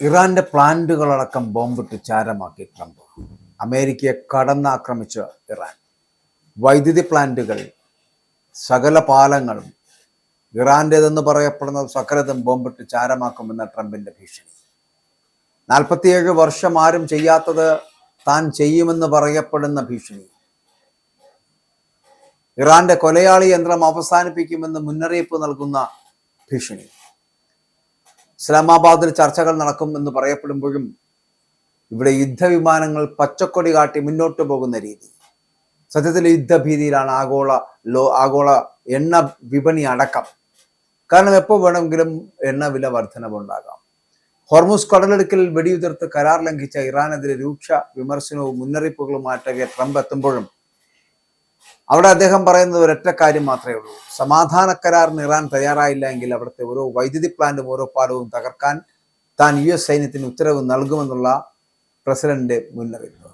ഇറാന്റെ പ്ലാന്റുകളടക്കം ബോംബിട്ട് ചാരമാക്കി ട്രംപ്. അമേരിക്കയെ കടന്നാക്രമിച്ച ഇറാൻ. വൈദ്യുതി പ്ലാന്റുകൾ, സകല പാലങ്ങളും, ഇറാന്റേതെന്ന് പറയപ്പെടുന്ന സകലതും ബോംബിട്ട് ചാരമാക്കുമെന്ന ട്രംപിന്റെ ഭീഷണി. 47 വർഷം ആരും ചെയ്യാത്തത് താൻ ചെയ്യുമെന്ന് പറയപ്പെടുന്ന ഭീഷണി. ഇറാന്റെ കൊലയാളി യന്ത്രം അവസാനിപ്പിക്കുമെന്ന് മുന്നറിയിപ്പ് നൽകുന്ന ഭീഷണി. ഇസ്ലാമാബാദിൽ ചർച്ചകൾ നടക്കുമെന്ന് പറയപ്പെടുമ്പോഴും ഇവിടെ യുദ്ധവിമാനങ്ങൾ പച്ചക്കൊടി കാട്ടി മുന്നോട്ട് പോകുന്ന രീതി. സത്യത്തിൽ യുദ്ധഭീതിയിലാണ് ആഗോള എണ്ണ വിപണി അടക്കം. കാരണം എപ്പോൾ വേണമെങ്കിലും എണ്ണ വില വർധനവുണ്ടാകാം. ഹോർമുസ് കടലിടുക്കിൽ വെടിയുതിർത്ത് കരാർ ലംഘിച്ച ഇറാനെതിരെ രൂക്ഷ വിമർശനവും മുന്നറിയിപ്പുകളുമായിട്ടൊക്കെ ട്രംപ് എത്തുമ്പോഴും അവിടെ അദ്ദേഹം പറയുന്നത് ഒരൊറ്റ കാര്യം മാത്രമേ ഉള്ളൂ: സമാധാന കരാറിന് ഇറാൻ തയ്യാറായില്ല എങ്കിൽ അവിടുത്തെ ഓരോ വൈദ്യുതി പ്ലാന്റും ഓരോ പാലവും തകർക്കാൻ താൻ US സൈന്യത്തിന് ഉത്തരവ് നൽകുമെന്നുള്ള പ്രസിഡന്റ് മുന്നറിയിപ്പ്.